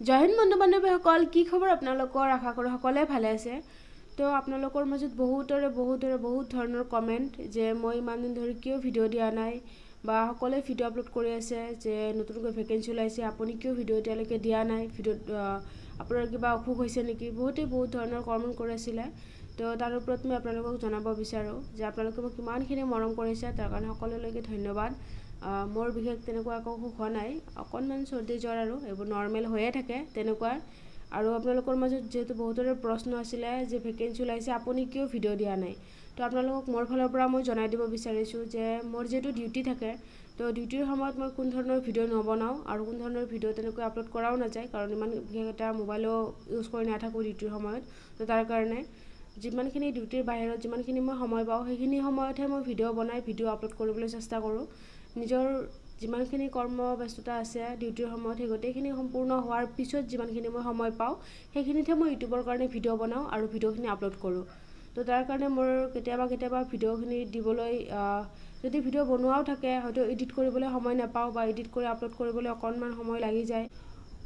জয় হিন্দ বন্ধু বান্ধৱীসকল, কি খবৰ আপোনালোকৰ? আশা কৰোঁ সকলোৱে ভালে আছে। তো আপোনালোকৰ মাজত বহুত ধৰণৰ কমেণ্ট যে মই ইমান দিন ধৰি কিয় ভিডিঅ' দিয়া নাই, বা সকলোৱে ভিডিঅ' আপলোড কৰি আছে যে নতুনকৈ ভেকেঞ্চি ওলাইছে, আপুনি কিয় ভিডিঅ' এতিয়ালৈকে দিয়া নাই, ভিডিঅ'ত আপোনাৰ কিবা অসুখ হৈছে নেকি, বহুত ধৰণৰ কমেণ্ট কৰি আছিলে। তো তাৰ ওপৰত মই আপোনালোকক জনাব বিচাৰোঁ যে আপোনালোকে মোক কিমানখিনি মৰম কৰিছে, তাৰ কাৰণে সকলোলৈকে ধন্যবাদ। মোৰ বিশেষ তেনেকুৱা একো অসুখ হোৱা নাই, অকণমান চৰ্দি জ্বৰ আৰু এইবোৰ নৰ্মেল হৈয়ে থাকে তেনেকুৱা। আৰু আপোনালোকৰ মাজত যিহেতু বহুতৰে প্ৰশ্ন আছিলে যে ভেকেঞ্চি ওলাইছে আপুনি কিয় ভিডিঅ' দিয়া নাই, তো আপোনালোকক মোৰ ফালৰ পৰা মই জনাই দিব বিচাৰিছোঁ যে মোৰ যিহেতু ডিউটি থাকে, তো ডিউটিৰ সময়ত মই কোন ধৰণৰ ভিডিঅ' নবনাওঁ আৰু কোন ধৰণৰ ভিডিঅ' তেনেকৈ আপলোড কৰাও নাযায়, কাৰণ ইমান বিশেষ এটা মোবাইলো ইউজ কৰি নাথাকোঁ ডিউটিৰ সময়ত। তো তাৰ কাৰণে যিমানখিনি ডিউটিৰ বাহিৰত যিমানখিনি মই সময় পাওঁ সেইখিনি সময়তহে মই ভিডিঅ' আপলোড কৰিবলৈ চেষ্টা কৰোঁ। নিজৰ যিমানখিনি কৰ্মব্যস্ততা আছে ডিউটিৰ সময়ত সেই গোটেইখিনি সম্পূৰ্ণ হোৱাৰ পিছত যিমানখিনি মই সময় পাওঁ সেইখিনিতহে মই ইউটিউবৰ কাৰণে ভিডিঅ' বনাওঁ আৰু ভিডিঅ'খিনি আপলোড কৰোঁ। তো তাৰ কাৰণে মোৰ কেতিয়াবা ভিডিঅ'খিনি দিবলৈ যদি ভিডিঅ' বনোৱাও থাকে হয়তো এডিট কৰিবলৈ সময় নাপাওঁ, বা এডিট কৰি আপলোড কৰিবলৈ অকণমান সময় লাগি যায়।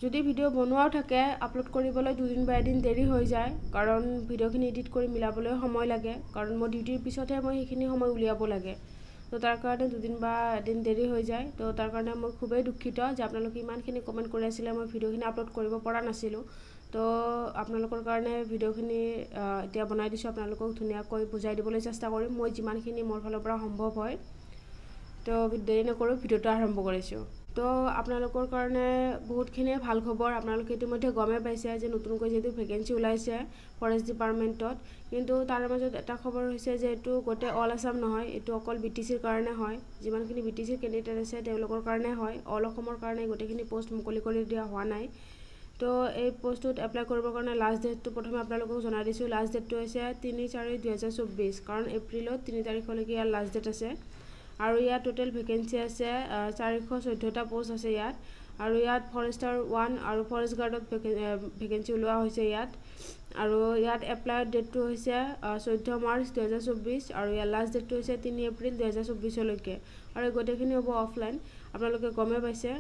যদি ভিডিঅ' বনোৱাও থাকে আপলোড কৰিবলৈ 2 দিন বা 1 দিন দেৰি হৈ যায়, কাৰণ ভিডিঅ'খিনি এডিট কৰি মিলাবলৈ সময় লাগে, কাৰণ মই ডিউটিৰ পিছতহে মই সেইখিনি সময় উলিয়াব লাগে। তো তাৰ কাৰণে 2 দিন বা 1 দিন দেৰি হৈ যায়। তো তাৰ কাৰণে মই খুবেই দুখিত যে আপোনালোকে ইমানখিনি কমেণ্ট কৰি আছিলে মই ভিডিঅ'খিনি আপলোড কৰিব পৰা নাছিলোঁ। তো আপোনালোকৰ কাৰণে ভিডিঅ'খিনি এতিয়া বনাই দিছোঁ, আপোনালোকক ধুনীয়াকৈ বুজাই দিবলৈ চেষ্টা কৰিম মই যিমানখিনি মোৰ ফালৰ পৰা সম্ভৱ হয়। তো দেৰি নকৰোঁ, ভিডিঅ'টো আৰম্ভ কৰিছোঁ। তো আপোনালোকৰ কাৰণে বহুতখিনিয়ে ভাল খবৰ। আপোনালোকে ইতিমধ্যে গমেই পাইছে যে নতুনকৈ যিহেতু ভেকেঞ্চি ওলাইছে ফৰেষ্ট ডিপাৰ্টমেণ্টত, কিন্তু তাৰ মাজত এটা খবৰ হৈছে যে এইটো গোটেই অল আছাম নহয়, এইটো অকল BTCৰ কাৰণে হয়। যিমানখিনি BTCৰ কেণ্ডিডেট আছে তেওঁলোকৰ কাৰণে হয়, অল অসমৰ কাৰণে গোটেইখিনি পষ্ট মুকলি কৰি দিয়া হোৱা নাই। তো এই পোষ্টটোত এপ্লাই কৰিবৰ কাৰণে লাষ্ট ডেটটো প্ৰথমে আপোনালোকক জনাই দিছোঁ। লাষ্ট ডেটটো হৈছে 3/4/2024, কাৰণ এপ্ৰিলত 3 তাৰিখলৈকে ইয়াৰ লাষ্ট ডেট আছে। আৰু ইয়াত টোটেল ভেকেঞ্চি আছে 414টা পোষ্ট আছে ইয়াত। আৰু ইয়াত ফৰেষ্টাৰ 1 আৰু ফৰেষ্ট গাৰ্ডত ভেকেঞ্চি ওলোৱা হৈছে ইয়াত। আৰু ইয়াত এপ্লাইৰ ডেটটো হৈছে 14 মাৰ্চ 2024, আৰু ইয়াৰ লাষ্ট ডেটটো হৈছে 3 এপ্ৰিল 2024লৈকে। আৰু এই গোটেইখিনি হ'ব অফলাইন, আপোনালোকে গমেই পাইছে।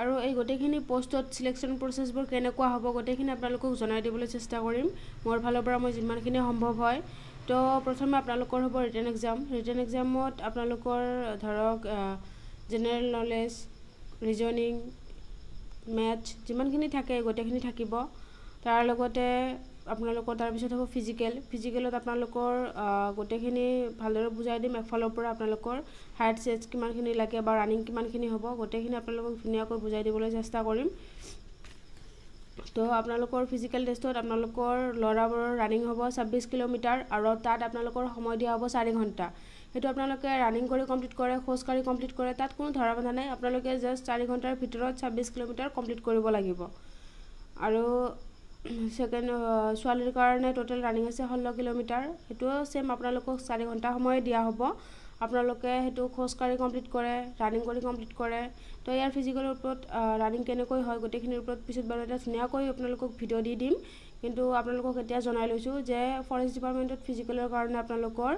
আৰু এই গোটেইখিনি পোষ্টত চিলেকশ্যন প্ৰচেছবোৰ কেনেকুৱা হ'ব গোটেইখিনি আপোনালোকক জনাই দিবলৈ চেষ্টা কৰিম মোৰ ফালৰ পৰা মই যিমানখিনি সম্ভৱ হয়। তো প্ৰথমে আপোনালোকৰ হ'ব ৰিটেন এক্সামত আপোনালোকৰ ধৰক জেনেৰেল নলেজ, ৰিজনিং, মেথছ যিমানখিনি থাকে গোটেইখিনি থাকিব। তাৰ লগতে আপোনালোকৰ তাৰপিছত হ'ব ফিজিকেলত আপোনালোকৰ গোটেইখিনি ভালদৰে বুজাই দিম। এফালৰ পৰা আপোনালোকৰ হাইট চেষ্ট কিমানখিনি লাগে বা ৰানিং কিমানখিনি হ'ব গোটেইখিনি আপোনালোকক ধুনীয়াকৈ বুজাই দিবলৈ চেষ্টা কৰিম। তো আপোনালোকৰ ফিজিকেল টেষ্টত আপোনালোকৰ ল'ৰাবোৰৰ ৰানিং হ'ব 26 কিলোমিটাৰ, আৰু তাত আপোনালোকৰ সময় দিয়া হ'ব 4 ঘণ্টা। সেইটো আপোনালোকে ৰানিং কৰি কমপ্লিট কৰে, খোজকাঢ়ি কমপ্লিট কৰে, তাত কোনো ধৰা বন্ধা নাই। আপোনালোকে জাষ্ট 4 ঘণ্টাৰ ভিতৰত 26 কিলোমিটাৰ কমপ্লিট কৰিব লাগিব। আৰু ছোৱালীৰ কাৰণে টোটেল ৰানিং আছে 16 কিলোমিটাৰ, সেইটোও ছেম আপোনালোকক 4 ঘণ্টা সময় দিয়া হ'ব। আপোনালোকে সেইটো খোজকাঢ়ি কমপ্লিট কৰে, ৰানিং কৰি কমপ্লিট কৰে। তো ইয়াৰ ফিজিকেলৰ ওপৰত ৰানিং কেনেকৈ হয় গোটেইখিনিৰ ওপৰত পিছত বাৰু এটা ধুনীয়াকৈ আপোনালোকক ভিডিঅ' দি দিম। কিন্তু আপোনালোকক এতিয়া জনাই লৈছোঁ যে ফৰেষ্ট ডিপাৰ্টমেণ্টত ফিজিকেলৰ কাৰণে আপোনালোকৰ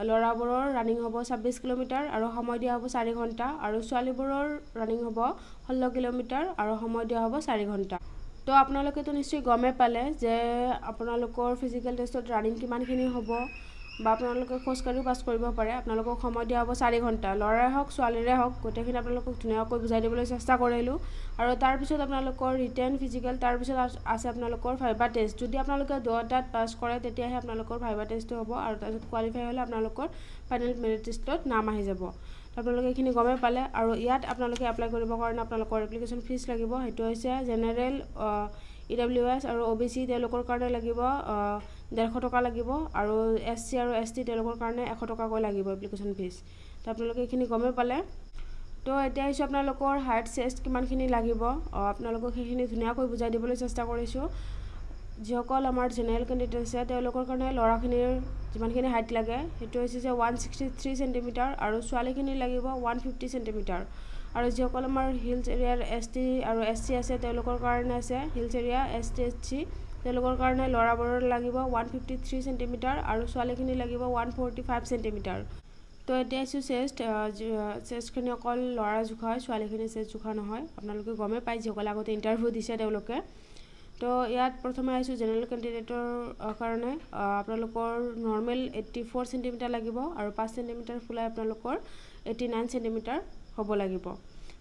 ল'ৰাবোৰৰ ৰানিং হ'ব 26 কিলোমিটাৰ আৰু সময় দিয়া হ'ব 4 ঘণ্টা, আৰু ছোৱালীবোৰৰ ৰানিং হ'ব 16 কিলোমিটাৰ আৰু সময় দিয়া হ'ব 4 ঘণ্টা। তো আপোনালোকেতো নিশ্চয় গমেই পালে যে আপোনালোকৰ ফিজিকেল টেষ্টত ৰানিং কিমানখিনি হ'ব, বা আপোনালোকে খোজকাঢ়িও পাছ কৰিব পাৰে। আপোনালোকক সময় দিয়া হ'ব 4 ঘণ্টা, ল'ৰাই হওক ছোৱালীৰে হওক গোটেইখিনি আপোনালোকক ধুনীয়াকৈ বুজাই দিবলৈ চেষ্টা কৰিলোঁ। আৰু তাৰপিছত আপোনালোকৰ ৰিটেন ফিজিকেল, তাৰপিছত আছে আপোনালোকৰ ভাইভা টেষ্ট। যদি আপোনালোকে দুয়োটাত পাছ কৰে তেতিয়াহে আপোনালোকৰ ভাইভা টেষ্টটো হ'ব, আৰু তাৰপিছত কোৱালিফাই হ'লে আপোনালোকৰ ফাইনেল মেৰিট লিষ্টত নাম আহি যাব। আপোনালোকে এইখিনি গমেই পালে। আৰু ইয়াত আপোনালোকে এপ্লাই কৰিবৰ কাৰণে আপোনালোকৰ এপ্লিকেশ্যন ফিজ লাগিব। সেইটো হৈছে জেনেৰেল, EWS আৰু OBC তেওঁলোকৰ কাৰণে লাগিব 150 টকা লাগিব, আৰু SC আৰু ST তেওঁলোকৰ কাৰণে 100 টকাকৈ লাগিব এপ্লিকেশ্যন ফিজ। তো আপোনালোকে এইখিনি গমেই পালে। তো এতিয়া আহিছোঁ আপোনালোকৰ হাইট চেষ্ট কিমানখিনি লাগিব, আপোনালোকক সেইখিনি ধুনীয়াকৈ বুজাই দিবলৈ চেষ্টা কৰিছোঁ। যিসকল আমাৰ জেনেৰেল কেণ্ডিডেট আছে তেওঁলোকৰ কাৰণে ল'ৰাখিনিৰ যিমানখিনি হাইট লাগে সেইটো হৈছে যে 163 চেণ্টিমিটাৰ, আৰু ছোৱালীখিনিৰ লাগিব 150 চেণ্টিমিটাৰ। আৰু যিসকল আমাৰ হিলছ এৰিয়াৰ ST আৰু SC আছে তেওঁলোকৰ কাৰণে আছে হিলছ এৰিয়া ST SC, তেওঁলোকৰ কাৰণে ল'ৰাবোৰৰ লাগিব 153 চেণ্টিমিটাৰ আৰু ছোৱালীখিনি লাগিব 145 চেণ্টিমিটাৰ। তো এতিয়া আছোঁ চেষ্টখিনি অকল ল'ৰা জোখা হয়, ছোৱালীখিনি চেষ্ট জোখা নহয়। আপোনালোকে গমেই পায় যিসকলে আগতে ইণ্টাৰভিউ দিছে তেওঁলোকে। তো ইয়াত প্ৰথমে আহিছোঁ জেনেৰেল কেণ্ডিডেটৰ কাৰণে আপোনালোকৰ নৰ্মেল 84 চেণ্টিমিটাৰ লাগিব আৰু 5 চেণ্টিমিটাৰ ফুলাই আপোনালোকৰ 89 চেণ্টিমিটাৰ হ'ব লাগিব।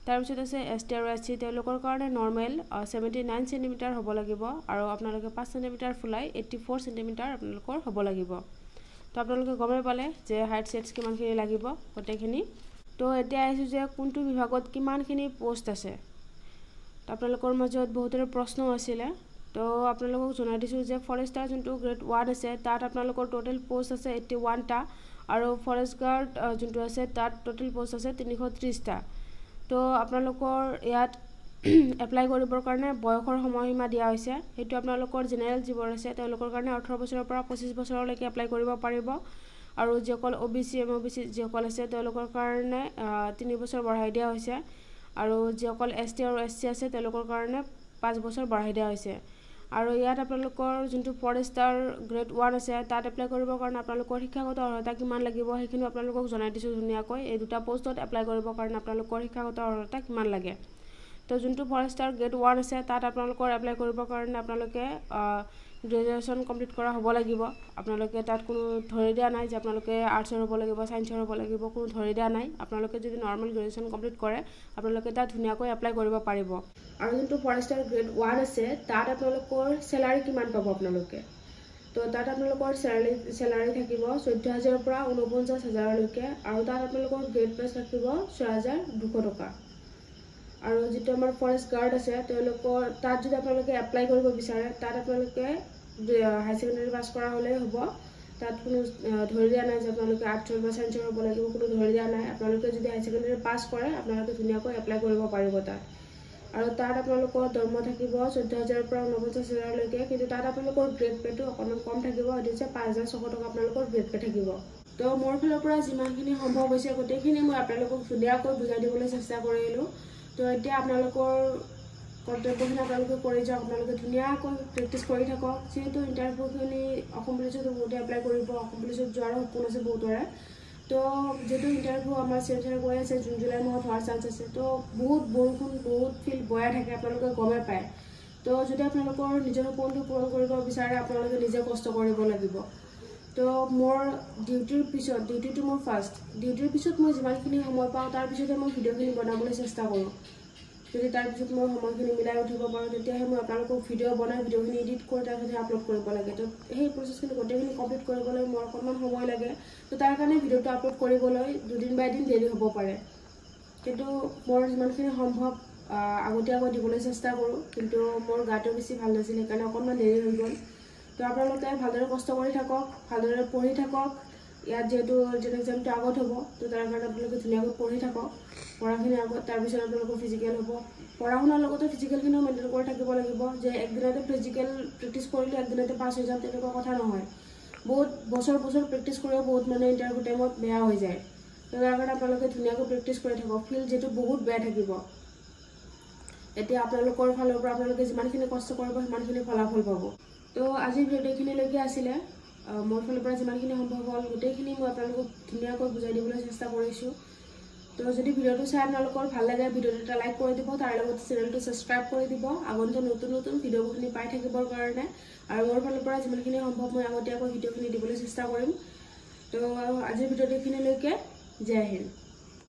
তাৰপিছত আছে ST আৰু SC, তেওঁলোকৰ কাৰণে নৰ্মেল 79 চেণ্টিমিটাৰ হ'ব লাগিব আৰু আপোনালোকে 5 চেণ্টিমিটাৰ ফুলাই 84 চেণ্টিমিটাৰ আপোনালোকৰ হ'ব লাগিব। তো আপোনালোকে গমেই পালে যে হাইট ছেটছ কিমানখিনি লাগিব গোটেইখিনি। তো এতিয়া আহিছোঁ যে কোনটো বিভাগত কিমানখিনি পোষ্ট আছে। তো আপোনালোকৰ মাজত বহুতৰে প্ৰশ্ন আছিলে, তো আপোনালোকক জনাই দিছোঁ যে ফৰেষ্টাৰ যোনটো গ্ৰেড 1 আছে তাত আপোনালোকৰ টোটেল পোষ্ট আছে 81টা আৰু ফৰেষ্ট গাৰ্ড যোনটো আছে তাত টোটেল পোষ্ট আছে 330টা। তো আপোনালোকৰ ইয়াত এপ্লাই কৰিবৰ কাৰণে বয়সৰ সময়সীমা দিয়া হৈছে। সেইটো আপোনালোকৰ জেনেৰেল যিবোৰ আছে তেওঁলোকৰ কাৰণে 18 বছৰৰ পৰা 25 বছৰলৈকে এপ্লাই কৰিব পাৰিব আৰু যিসকল OBC MOBC যিসকল আছে তেওঁলোকৰ কাৰণে 3 বছৰ বঢ়াই দিয়া হৈছে আৰু যিসকল ST আৰু SC আছে তেওঁলোকৰ কাৰণে 5 বছৰ বঢ়াই দিয়া হৈছে। আৰু ইয়াত আপোনালোকৰ যোনটো ফৰেষ্টাৰ গ্ৰেড 1 আছে তাত এপ্লাই কৰিবৰ কাৰণে আপোনালোকৰ শিক্ষাগত অৰ্হতা কিমান লাগিব সেইখিনি আপোনালোকক জনাই দিছোঁ ধুনীয়াকৈ। এই দুটা পোষ্টত এপ্লাই কৰিবৰ কাৰণে আপোনালোকৰ শিক্ষাগত অৰ্হতা কিমান লাগে। তো যোনটো ফৰেষ্টাৰ গ্ৰেড 1 আছে তাত আপোনালোকৰ এপ্লাই কৰিবৰ কাৰণে আপোনালোকে গ্ৰেজুৱেশ্যন কমপ্লিট কৰা হ'ব লাগিব। আপোনালোকে তাত কোনো ধৰি দিয়া নাই যে আপোনালোকে আৰ্টছৰ হ'ব লাগিব, ছায়েন্সৰ হ'ব লাগিব, কোনো ধৰি দিয়া নাই। আপোনালোকে যদি নৰ্মেল গ্ৰেজুৱেশ্যন কমপ্লিট কৰে আপোনালোকে তাত ধুনীয়াকৈ এপ্লাই কৰিব পাৰিব। আৰু যোনটো ফৰেষ্টাৰ গ্ৰেড 1 আছে তাত আপোনালোকৰ চেলাৰী কিমান পাব আপোনালোকে। তো তাত আপোনালোকৰ চেলাৰী থাকিব 14,000ৰ পৰা 49,000লৈকে আৰু তাত আপোনালোকৰ গ্ৰেড পেজ থাকিব 6,200 টকা। আৰু যিটো আমাৰ ফৰেষ্ট গাৰ্ড আছে তেওঁলোকৰ তাত যদি আপোনালোকে এপ্লাই কৰিব বিচাৰে তাত আপোনালোকে হাই ছেকেণ্ডেৰী পাছ কৰা হ'লেই হ'ব। তাত কোনো ধৰি দিয়া নাই যে আপোনালোকে আৰ্টছৰ বা ছায়েন্সৰ হ'ব লাগিব, কোনো ধৰি দিয়া নাই। আপোনালোকে যদি হাই ছেকেণ্ডেৰী পাছ কৰে আপোনালোকে ধুনীয়াকৈ এপ্লাই কৰিব পাৰিব তাত। আৰু তাত আপোনালোকৰ দৰমহা থাকিব 14,000ৰ পৰা 49,000লৈকে, কিন্তু তাত আপোনালোকৰ গ্ৰেড পেটো অকণমান কম থাকিব, সেইটো হৈছে 5,600 টকা আপোনালোকৰ গ্ৰেড পে থাকিব। তো মোৰ ফালৰ পৰা যিমানখিনি সম্ভৱ হৈছে গোটেইখিনি মই আপোনালোকক ধুনীয়াকৈ বুজাই দিবলৈ চেষ্টা কৰিলোঁ। তো এতিয়া আপোনালোকৰ কৰ্তব্যখিনি আপোনালোকে কৰি যাওক, আপোনালোকে ধুনীয়াকৈ প্ৰেক্টিছ কৰি থাকক। যিহেতু ইণ্টাৰভিউখিনি অসম পুলিচত বহুতে এপ্লাই কৰিব, অসম পুলিচত যোৱাৰো সপোন আছে বহুতৰে। তো যিহেতু ইণ্টাৰভিউ আমাৰ চেঞ্চাৰ গৈ আছে, জুন জুলাই মাহত হোৱাৰ চান্স আছে। তো বহুত বৰষুণ, বহুত ফিল্ড বয়াই থাকে, আপোনালোকে গমেই পায়। তো যদি আপোনালোকৰ নিজৰ সপোনটো পূৰণ কৰিব বিচাৰে আপোনালোকে নিজে কষ্ট কৰিব লাগিব। তো মোৰ ডিউটিটো মোৰ ফাৰ্ষ্ট। ডিউটিৰ পিছত মই যিমানখিনি সময় পাওঁ তাৰ পিছতে মই ভিডিঅ'খিনি বনাবলৈ চেষ্টা কৰোঁ। যদি তাৰপিছত মই সময়খিনি মিলাই উঠিব পাৰোঁ তেতিয়াহে মই আপোনালোকক ভিডিঅ' বনাই ভিডিঅ'খিনি এডিট কৰি তাৰপিছতে আপলোড কৰিব লাগে। তো সেই প্ৰচেছখিনি গোটেইখিনি কমপ্লিট কৰিবলৈ মোৰ অকণমান সময় লাগে। তো তাৰ কাৰণে ভিডিঅ'টো আপলোড কৰিবলৈ 2 দিন বা 1 দিন দেৰি হ'ব পাৰে, কিন্তু মোৰ যিমানখিনি সম্ভৱ আগতীয়াকৈ দিবলৈ চেষ্টা কৰোঁ। কিন্তু মোৰ গাটো বেছি ভাল নাছিল সেইকাৰণে অকণমান দেৰি হৈ গ'ল। তো আপোনালোকে ভালদৰে কষ্ট কৰি থাকক, ভালদৰে পঢ়ি থাকক। ইয়াত যিহেতু এক্সামটো আগত হ'ব, তো তাৰ কাৰণে আপোনালোকে ধুনীয়াকৈ পঢ়ি থাকক। পঢ়াখিনি আগত, তাৰপিছত আপোনালোকৰ ফিজিকেল হ'ব। পঢ়া শুনাৰ লগতে ফিজিকেলখিনিও মেইনটেইন কৰি থাকিব লাগিব, যে একদিনতে ফিজিকেল প্ৰেক্টিছ কৰিলে একদিনতে পাছ হৈ যাম তেনেকুৱা কথা নহয়। বহুত বছৰ প্ৰেক্টিছ কৰিও বহুত মানে ইণ্টাৰভিউ টাইমত বেয়া হৈ যায়। তো তাৰ কাৰণে আপোনালোকে ধুনীয়াকৈ প্ৰেক্টিছ কৰি থাকক। ফিল্ড যিহেতু বহুত বেয়া থাকিব, এতিয়া আপোনালোকৰ ফালৰ পৰা আপোনালোকে যিমানখিনি কষ্ট কৰিব সিমানখিনি ফলাফল পাব। তো আজিৰ ভিডিঅ'টো এইখিনিলৈকে আছিলে। মোৰ ফালৰ পৰা যিমানখিনি সম্ভৱ হ'ল গোটেইখিনি মই আপোনালোকক ধুনীয়াকৈ বুজাই দিবলৈ চেষ্টা কৰিছোঁ। তো যদি ভিডিঅ'টো চাই আপোনালোকৰ ভাল লাগে ভিডিঅ'টো এটা লাইক কৰি দিব, তাৰ লগতে চেনেলটো ছাবস্ক্ৰাইব কৰি দিব আগন্তুক নতুন ভিডিঅ'খিনি পাই থাকিবৰ কাৰণে। আৰু মোৰ ফালৰ পৰা যিমানখিনি সম্ভৱ মই আগতীয়াকৈ ভিডিঅ'খিনি দিবলৈ চেষ্টা কৰিম। তো আজিৰ ভিডিঅ'টো এইখিনিলৈকে। জয় হিন্দ।